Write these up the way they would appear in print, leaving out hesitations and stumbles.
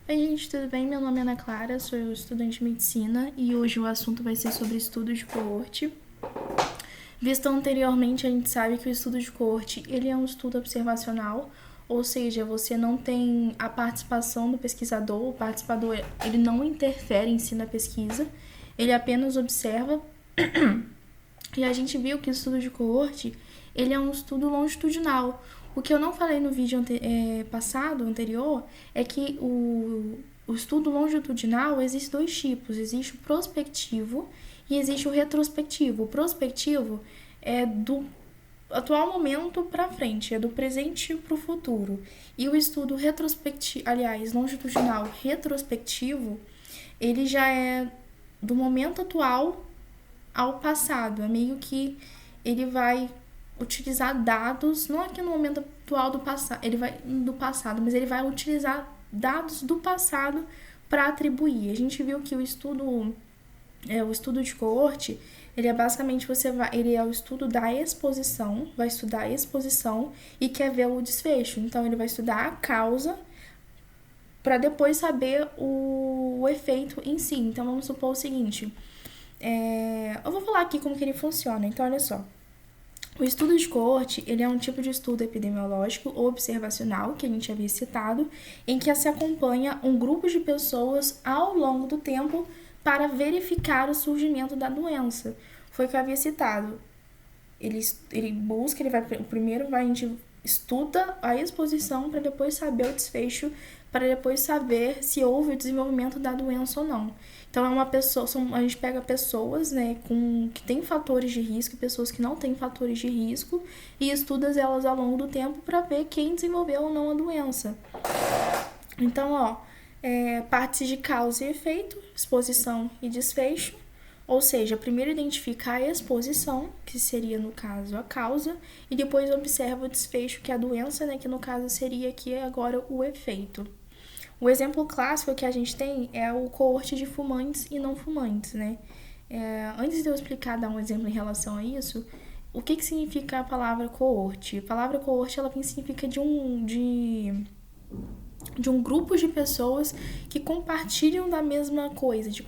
Oi, gente, tudo bem? Meu nome é Ana Clara, sou estudante de medicina e hoje o assunto vai ser sobre estudo de coorte. Visto anteriormente, a gente sabe que o estudo de coorte ele é um estudo observacional, ou seja, você não tem a participação do pesquisador, o participador ele não interfere em si na pesquisa, ele apenas observa. E a gente viu que o estudo de coorte ele é um estudo longitudinal. O que eu não falei no vídeo anterior, é que o estudo longitudinal existe dois tipos. Existe o prospectivo e existe o retrospectivo. O prospectivo é do atual momento para frente, é do presente para o futuro. E o estudo longitudinal retrospectivo, ele já é do momento atual ao passado. É meio que ele vai utilizar dados, não aqui no momento atual do passado, mas ele vai utilizar dados do passado para atribuir. A gente viu que o estudo de coorte, ele é basicamente ele é o estudo da exposição, vai estudar a exposição e quer ver o desfecho. Então ele vai estudar a causa para depois saber o efeito em si. Então vamos supor o seguinte, eu vou falar aqui como que ele funciona. Então olha só, o estudo de coorte, ele é um tipo de estudo epidemiológico ou observacional, que a gente havia citado, em que se acompanha um grupo de pessoas ao longo do tempo para verificar o surgimento da doença. Foi o que eu havia citado. Ele busca, a gente estuda a exposição para depois saber o desfecho, para depois saber se houve o desenvolvimento da doença ou não. Então a gente pega pessoas, né, que têm fatores de risco e pessoas que não têm fatores de risco e estuda elas ao longo do tempo para ver quem desenvolveu ou não a doença. Então, partes de causa e efeito, exposição e desfecho. Ou seja, primeiro identifica a exposição, que seria, no caso, a causa, e depois observa o desfecho, que é a doença, né, que no caso seria aqui agora o efeito. O exemplo clássico que a gente tem é o coorte de fumantes e não fumantes, né? Antes de eu explicar, dar um exemplo em relação a isso, o que significa a palavra coorte? A palavra coorte, ela significa de um grupo de pessoas que compartilham da mesma coisa, que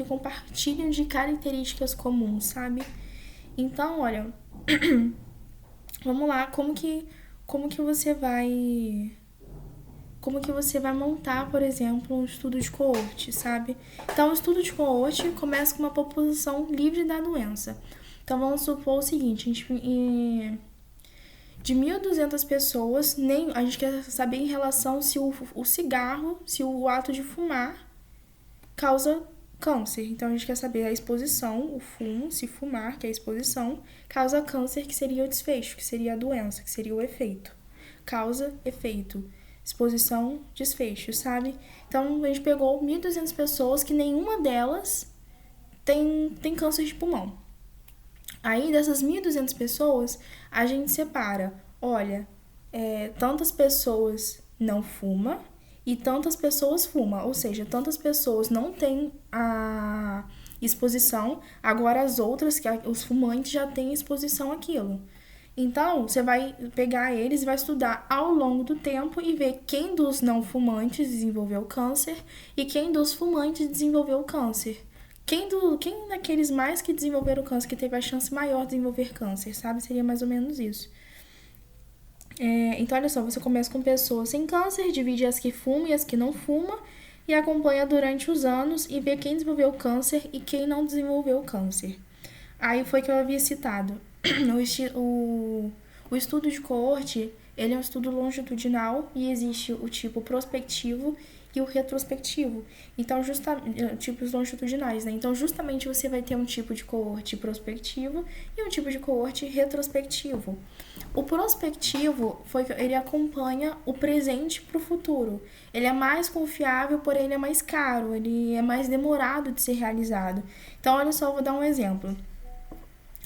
compartilham de características comuns, sabe? Então, olha, vamos lá, como que você vai montar, por exemplo, um estudo de coorte, sabe? Então, o estudo de coorte começa com uma população livre da doença. Então, vamos supor o seguinte, de 1.200 pessoas, a gente quer saber em relação se o cigarro, se o ato de fumar causa câncer. Então, a gente quer saber a exposição, o fumo, se fumar, que é a exposição, causa câncer, que seria o desfecho, que seria a doença, que seria o efeito. Causa, efeito. Exposição, desfecho, sabe? Então, a gente pegou 1.200 pessoas que nenhuma delas tem câncer de pulmão. Aí, dessas 1.200 pessoas, a gente separa, olha, tantas pessoas não fumam e tantas pessoas fumam, ou seja, tantas pessoas não têm a exposição, agora as outras, os fumantes, já têm exposição àquilo. Então, você vai pegar eles e vai estudar ao longo do tempo e ver quem dos não fumantes desenvolveu câncer e quem dos fumantes desenvolveu câncer. Quem daqueles mais que desenvolveram câncer, que teve a chance maior de desenvolver câncer, sabe? Seria mais ou menos isso. Então, olha só, você começa com pessoas sem câncer, divide as que fumam e as que não fumam e acompanha durante os anos e vê quem desenvolveu câncer e quem não desenvolveu câncer. Aí foi que eu havia citado. O estudo de coorte, ele é um estudo longitudinal e existe o tipo prospectivo e o retrospectivo. Então, tipos longitudinais, né? Então, justamente você vai ter um tipo de coorte prospectivo e um tipo de coorte retrospectivo. O prospectivo ele acompanha o presente para o futuro. Ele é mais confiável, porém ele é mais caro, ele é mais demorado de ser realizado. Então, olha só, eu vou dar um exemplo.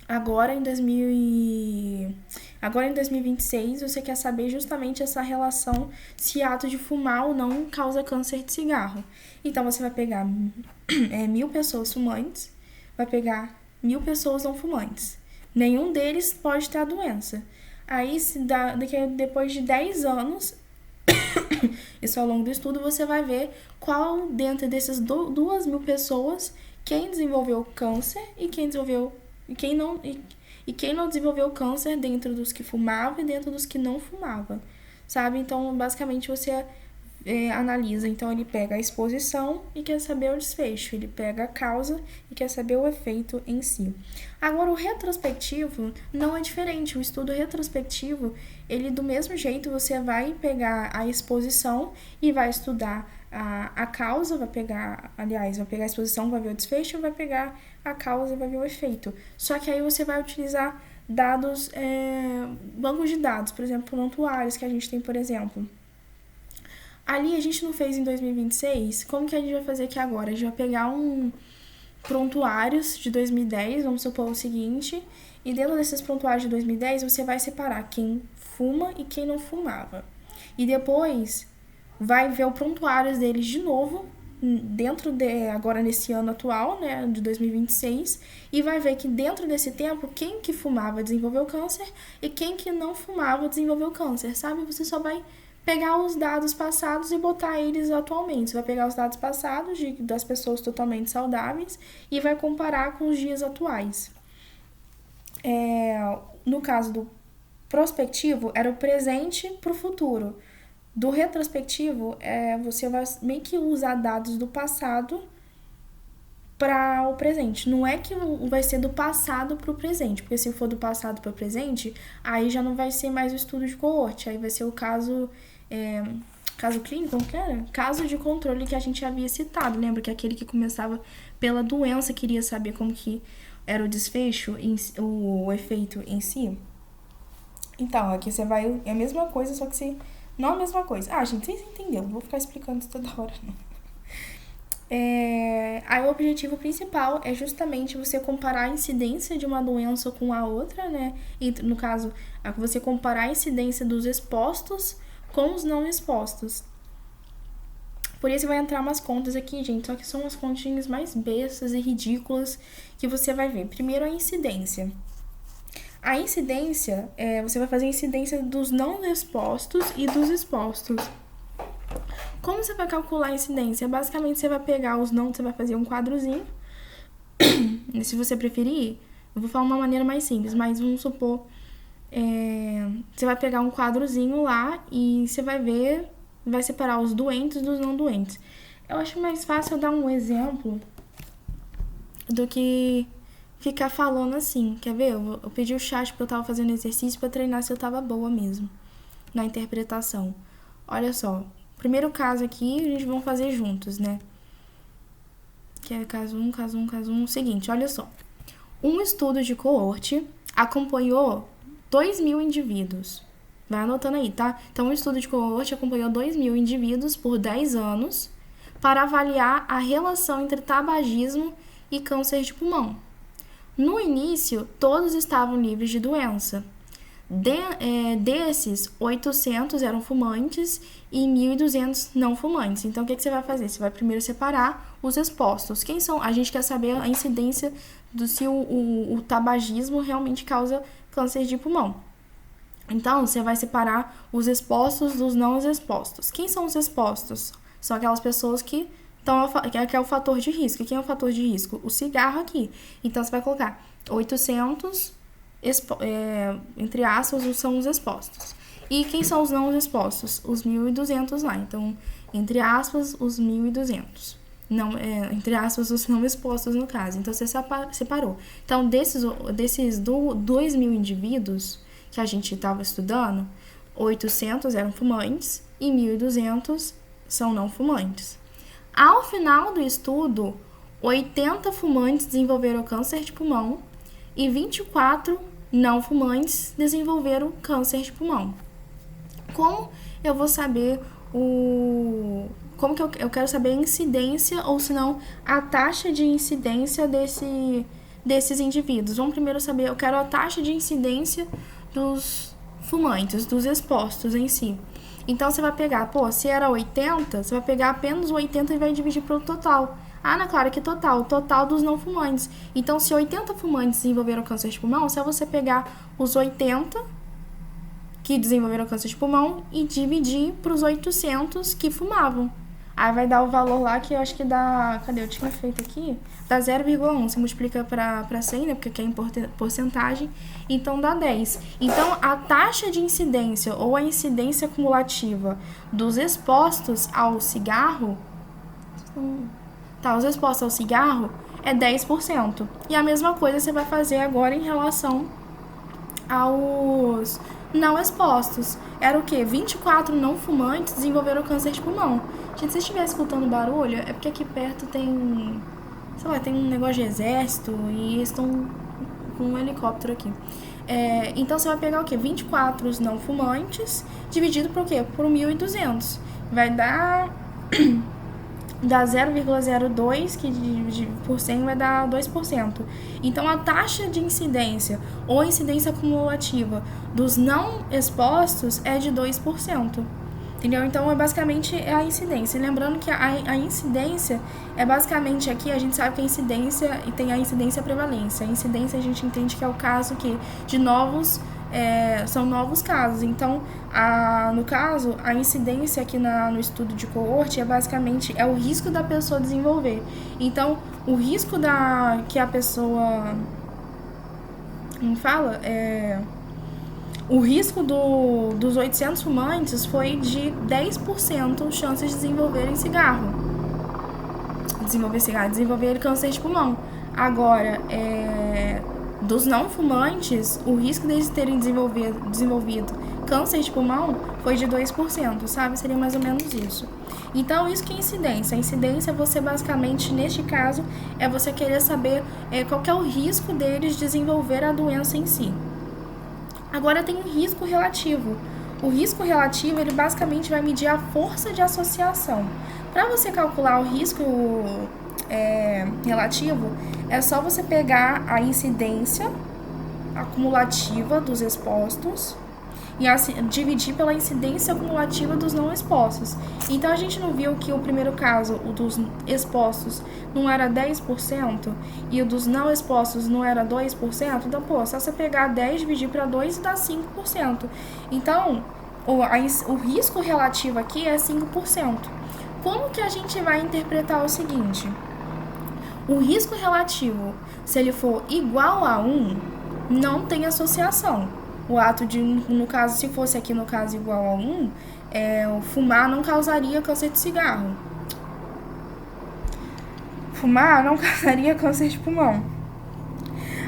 Agora em 2026, você quer saber justamente essa relação se ato de fumar ou não causa câncer de cigarro. Então, você vai pegar 1.000 pessoas fumantes, vai pegar 1.000 pessoas não fumantes. Nenhum deles pode ter a doença. Aí, depois de 10 anos, Isso ao longo do estudo você vai ver qual dentro dessas 2.000 pessoas quem desenvolveu câncer e quem desenvolveu e quem não desenvolveu câncer dentro dos que fumavam e dentro dos que não fumavam, sabe? Então, basicamente, você analisa. Então, ele pega a exposição e quer saber o desfecho. Ele pega a causa e quer saber o efeito em si. Agora, o retrospectivo não é diferente. O estudo retrospectivo, ele do mesmo jeito, você vai pegar a exposição e vai estudar a causa, vai pegar a exposição, vai ver o desfecho, vai pegar a causa e vai ver o efeito. Só que aí você vai utilizar dados, bancos de dados, por exemplo, prontuários que a gente tem, por exemplo. Ali a gente não fez em 2026, como que a gente vai fazer aqui agora? A gente vai pegar prontuários de 2010, vamos supor o seguinte, e dentro desses prontuários de 2010 você vai separar quem fuma e quem não fumava. E depois vai ver o prontuários deles de novo, agora nesse ano atual, né, de 2026, e vai ver que dentro desse tempo, quem que fumava desenvolveu câncer e quem que não fumava desenvolveu câncer, sabe? Você só vai pegar os dados passados e botar eles atualmente. Você vai pegar os dados passados das pessoas totalmente saudáveis e vai comparar com os dias atuais. No caso do prospectivo, era o presente para o futuro. Do retrospectivo, você vai meio que usar dados do passado para o presente. Não é que vai ser do passado para o presente, porque se for do passado para o presente, aí já não vai ser mais o estudo de coorte, aí vai ser o caso clínico, como que era? Caso de controle que a gente havia citado. Lembra que aquele que começava pela doença queria saber como que era o desfecho, o efeito em si? Então, aqui você vai... É a mesma coisa, só que você... Não a mesma coisa. Gente, vocês entenderam. Não vou ficar explicando isso toda hora, não. Aí o objetivo principal é justamente você comparar a incidência de uma doença com a outra, né? E, no caso, você comparar a incidência dos expostos com os não expostos. Por isso vai entrar umas contas aqui, gente, só que são umas continhas mais bestas e ridículas que você vai ver. Primeiro, a incidência. A incidência, você vai fazer a incidência dos não expostos e dos expostos. Como você vai calcular a incidência? Basicamente, você vai pegar os não, você vai fazer um quadrozinho. Se você preferir, eu vou falar uma maneira mais simples, mas vamos supor, você vai pegar um quadrozinho lá e você vai ver, vai separar os doentes dos não doentes. Eu acho mais fácil eu dar um exemplo do que ficar falando assim. Quer ver? Eu pedi o chat porque eu tava fazendo exercício pra treinar se eu tava boa mesmo na interpretação. Olha só. Primeiro caso aqui, a gente vai fazer juntos, né? Que é caso 1. Seguinte, olha só. Um estudo de coorte acompanhou 2.000 indivíduos. Vai anotando aí, tá? Então, um estudo de coorte acompanhou 2.000 indivíduos por 10 anos para avaliar a relação entre tabagismo e câncer de pulmão. No início, todos estavam livres de doença. Desses, 800 eram fumantes e 1.200 não fumantes. Então, o que você vai fazer? Você vai primeiro separar os expostos. Quem são? A gente quer saber a incidência se o tabagismo realmente causa câncer de pulmão. Então, você vai separar os expostos dos não expostos. Quem são os expostos? São aquelas pessoas que é o fator de risco. Quem é o fator de risco? O cigarro aqui. Então, você vai colocar 800, entre aspas, são os expostos. E quem são os não expostos? Os 1.200 lá. Então, entre aspas, os 1.200. Não, entre aspas, os não expostos no caso. Então, você separou. Então, desses 2.000 indivíduos que a gente estava estudando, 800 eram fumantes e 1.200 são não fumantes. Ao final do estudo, 80 fumantes desenvolveram câncer de pulmão e 24 não fumantes desenvolveram câncer de pulmão. Como eu vou saber como que eu quero saber a incidência, ou se não, a taxa de incidência desses indivíduos? Vamos primeiro saber, eu quero a taxa de incidência dos fumantes, dos expostos em si. Então, você vai pegar, se era 80, você vai pegar apenas 80 e vai dividir pelo total. Ana Clara, que total? O total dos não fumantes. Então, se 80 fumantes desenvolveram câncer de pulmão, se você pegar os 80 que desenvolveram câncer de pulmão e dividir para os 800 que fumavam. Aí vai dar o valor lá que eu acho que dá... Cadê? Eu tinha feito aqui. Dá 0,1. Você multiplica para 100, né? Porque aqui é porcentagem. Então dá 10. Então a taxa de incidência ou a incidência cumulativa dos expostos ao cigarro... Tá, os expostos ao cigarro é 10%. E a mesma coisa você vai fazer agora em relação aos não expostos. Era o quê? 24 não fumantes desenvolveram câncer de pulmão. Gente, se você estiver escutando barulho, é porque aqui perto tem, sei lá, tem um negócio de exército e eles estão com um helicóptero aqui. Então você vai pegar o quê? 24 não fumantes dividido por o quê? Por 1.200. Vai dar 0,02, que por 100 vai dar 2%. Então, a taxa de incidência ou incidência cumulativa dos não expostos é de 2%. Entendeu? Então, basicamente a incidência. E lembrando que a incidência é basicamente aqui, a gente sabe que a incidência e tem a incidência e a prevalência. A incidência a gente entende que é o caso que de novos... são novos casos. Então, no caso, a incidência aqui no estudo de coorte é basicamente o risco da pessoa desenvolver. Então, o risco que a pessoa... Como fala? O risco dos 800 fumantes foi de 10% chances de desenvolver câncer de pulmão. Agora, dos não fumantes, o risco deles terem desenvolvido câncer de pulmão foi de 2%, sabe? Seria mais ou menos isso. Então, isso que é incidência. A incidência, você basicamente, neste caso, é você querer saber qual que é o risco deles desenvolver a doença em si. Agora, tem um risco relativo. O risco relativo, ele basicamente vai medir a força de associação. Para você calcular o risco relativo, é só você pegar a incidência acumulativa dos expostos e dividir pela incidência acumulativa dos não expostos. Então, a gente não viu que o primeiro caso, o dos expostos, não era 10% e o dos não expostos não era 2%? Então, só você pegar 10, dividir para 2 e dá 5%. Então, o risco relativo aqui é 5%. Como que a gente vai interpretar o seguinte? O risco relativo, se ele for igual a 1, não tem associação. O ato de, no caso, se fosse aqui no caso igual a 1, o fumar não causaria câncer de cigarro. Fumar não causaria câncer de pulmão.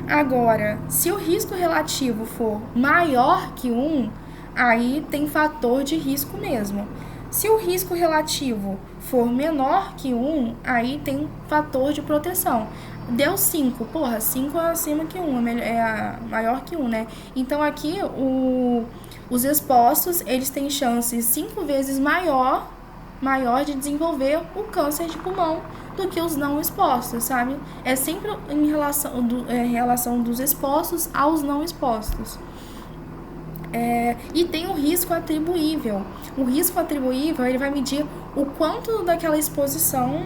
Agora, se o risco relativo for maior que 1, aí tem fator de risco mesmo. Se o risco relativo for menor que 1, aí tem fator de proteção. Deu 5, 5 é acima que 1, é maior que 1, né? Então, aqui, os expostos, eles têm chances 5 vezes maior de desenvolver o câncer de pulmão do que os não expostos, sabe? É sempre em relação dos expostos aos não expostos. E tem o risco atribuível. O risco atribuível, ele vai medir o quanto daquela exposição,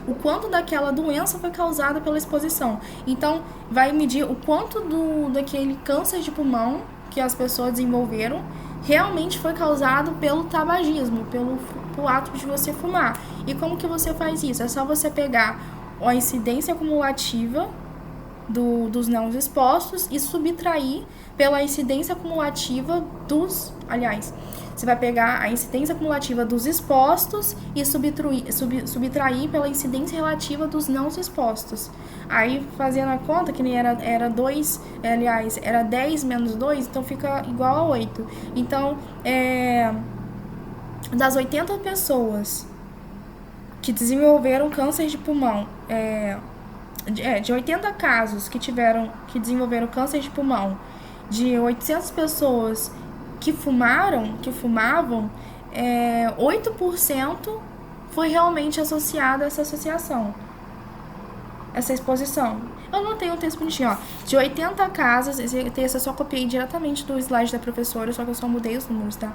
o quanto daquela doença foi causada pela exposição. Então, vai medir o quanto daquele câncer de pulmão que as pessoas desenvolveram realmente foi causado pelo tabagismo, pelo ato de você fumar. E como que você faz isso? É só você pegar a incidência acumulativa dos não expostos e subtrair pela incidência acumulativa você vai pegar a incidência acumulativa dos expostos e subtrair pela incidência relativa dos não expostos. Aí, fazendo a conta, que nem era 2, era 10 menos 2, então fica igual a 8. Então, das 80 pessoas que desenvolveram câncer de pulmão, de 80 casos que desenvolveram câncer de pulmão, de 800 pessoas que fumavam, 8% foi realmente associado a essa associação, essa exposição. Eu não tenho um texto bonitinho, ó. De 80 casos, esse texto eu só copiei diretamente do slide da professora, só que eu só mudei os números, tá?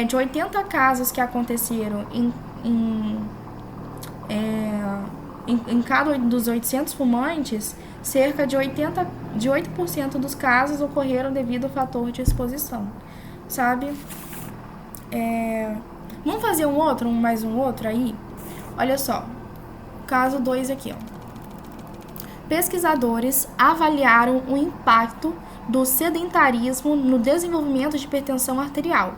De 80 casos que aconteceram em cada dos 800 fumantes, cerca de 8% dos casos ocorreram devido ao fator de exposição. sabe? Vamos fazer mais um outro aí? Olha só, caso 2 aqui, ó. Pesquisadores avaliaram o impacto do sedentarismo no desenvolvimento de hipertensão arterial.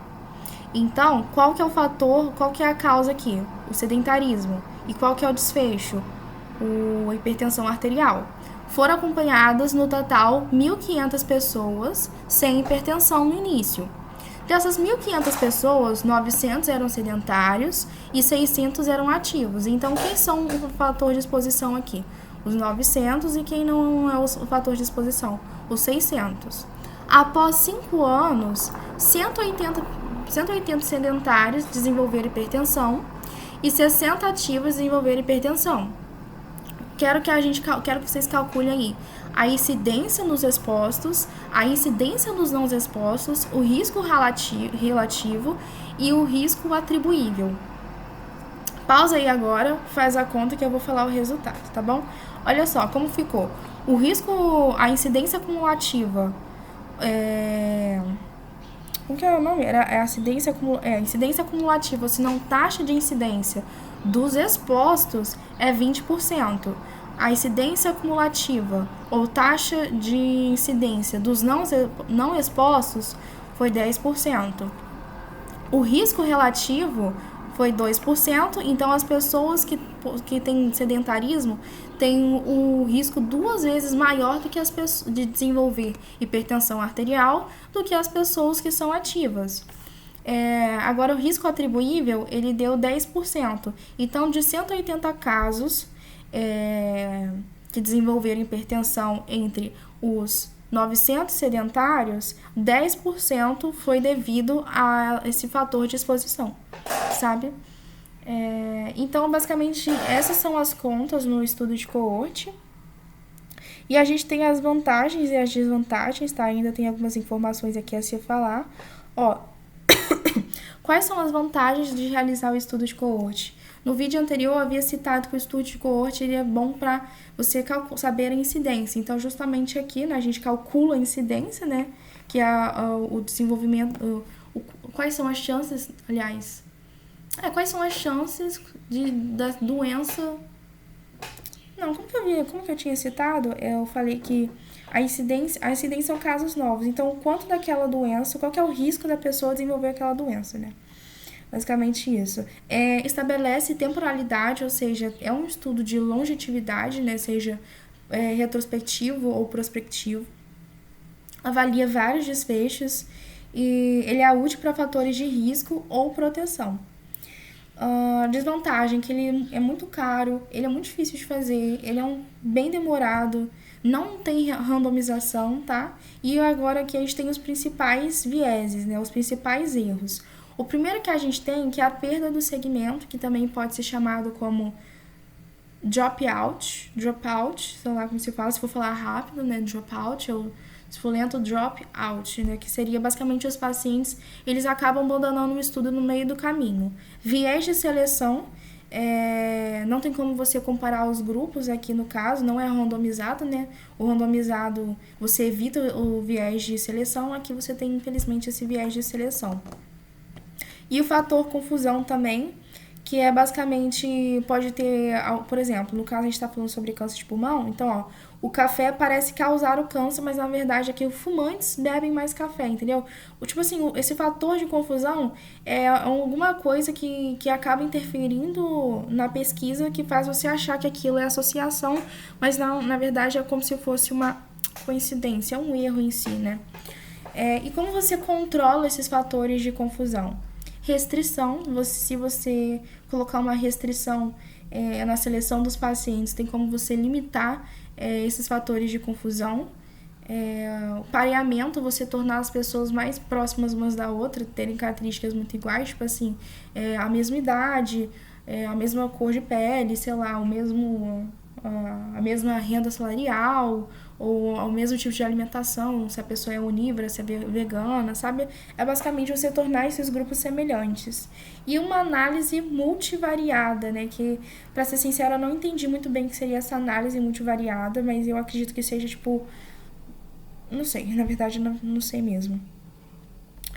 Então, qual que é o fator, qual que é a causa aqui? O sedentarismo. E qual que é o desfecho? A hipertensão arterial. Foram acompanhadas no total 1.500 pessoas sem hipertensão no início. Dessas 1.500 pessoas, 900 eram sedentários e 600 eram ativos. Então, quem são o fator de exposição aqui? Os 900 e quem não é o fator de exposição? Os 600. Após 5 anos, 180 sedentários desenvolveram hipertensão e 60 ativos desenvolveram hipertensão. Quero que vocês calculem aí a incidência nos expostos, a incidência nos não expostos, o risco relativo e o risco atribuível. Pausa aí agora, faz a conta que eu vou falar o resultado, tá bom? Olha só como ficou. O risco, a incidência cumulativa, como que é o nome? Era a incidência cumulativa, se não taxa de incidência dos expostos é 20%. A incidência cumulativa ou taxa de incidência dos não expostos foi 10%. O risco relativo foi 2%, então as pessoas que têm sedentarismo têm o risco 2 vezes maior do que as pessoas de desenvolver hipertensão arterial do que as pessoas que são ativas. Agora, o risco atribuível, ele deu 10%. Então, de 180 casos que desenvolveram hipertensão entre os 900 sedentários, 10% foi devido a esse fator de exposição, sabe? Então, basicamente, essas são as contas no estudo de coorte. E a gente tem as vantagens e as desvantagens, tá? Ainda tem algumas informações aqui a se falar. Ó, quais são as vantagens de realizar o estudo de coorte? No vídeo anterior, eu havia citado que o estudo de coorte ele é bom para você saber a incidência. Então, justamente aqui, né, a gente calcula a incidência, né? Que é o desenvolvimento... quais são as chances, aliás... quais são as chances da doença... Não, como que eu tinha citado? Eu falei que a incidência são casos novos. Então, o quanto daquela doença, qual que é o risco da pessoa desenvolver aquela doença, né? Basicamente isso. Estabelece temporalidade, ou seja, é um estudo de longevidade, né? Seja retrospectivo ou prospectivo. Avalia vários desfechos e ele é útil para fatores de risco ou proteção. Desvantagem, que ele é muito caro, ele é muito difícil de fazer, ele é bem demorado, não tem randomização, tá? E agora aqui a gente tem os principais vieses, né? Os principais erros. O primeiro que a gente tem, que é a perda do segmento, que também pode ser chamado como dropout, sei lá como se fala, se for falar rápido, né? Dropout, ou se for lento, drop out, né? Que seria basicamente os pacientes, eles acabam abandonando o estudo no meio do caminho. Viés de seleção, não tem como você comparar os grupos aqui no caso, não é randomizado, né? O randomizado, você evita o viés de seleção, aqui você tem, infelizmente, esse viés de seleção. E o fator confusão também, que é basicamente, pode ter, por exemplo, no caso a gente está falando sobre câncer de pulmão, então, ó, o café parece causar o câncer, mas na verdade aqui os fumantes bebem mais café, entendeu? Tipo assim, esse fator de confusão é alguma coisa que acaba interferindo na pesquisa que faz você achar que aquilo é associação, mas não, na verdade é como se fosse uma coincidência, é um erro em si, né? E como você controla esses fatores de confusão? Restrição, se você colocar uma restrição na seleção dos pacientes, tem como você limitar esses fatores de confusão. O pareamento, você tornar as pessoas mais próximas umas da outra, terem características muito iguais, tipo assim, a mesma idade, a mesma cor de pele, sei lá, a mesma renda salarial, ou o mesmo tipo de alimentação, se a pessoa é onívora, se é vegana, sabe? É basicamente você tornar esses grupos semelhantes. E uma análise multivariada, né? Que, pra ser sincera, eu não entendi muito bem o que seria essa análise multivariada, mas eu acredito que seja, tipo... Não sei, na verdade, não sei mesmo.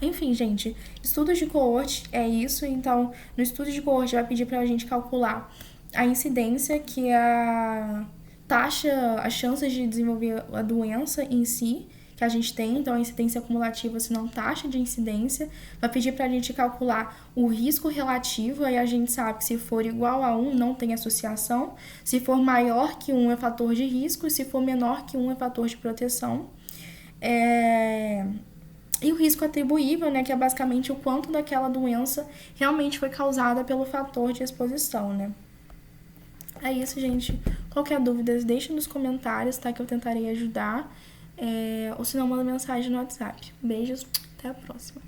Enfim, gente, estudos de coorte é isso. Então, no estudo de coorte vai pedir pra gente calcular a incidência, que é a taxa, as chances de desenvolver a doença em si, que a gente tem, então a incidência acumulativa, se não taxa de incidência. Vai pedir pra gente calcular o risco relativo, aí a gente sabe que se for igual a 1, não tem associação. Se for maior que 1 é fator de risco, e se for menor que 1 é fator de proteção. E o risco atribuível, né, que é basicamente o quanto daquela doença realmente foi causada pelo fator de exposição, né. É isso, gente. Qualquer dúvida, deixa nos comentários, tá, que eu tentarei ajudar. Ou se não, manda mensagem no WhatsApp. Beijos, até a próxima.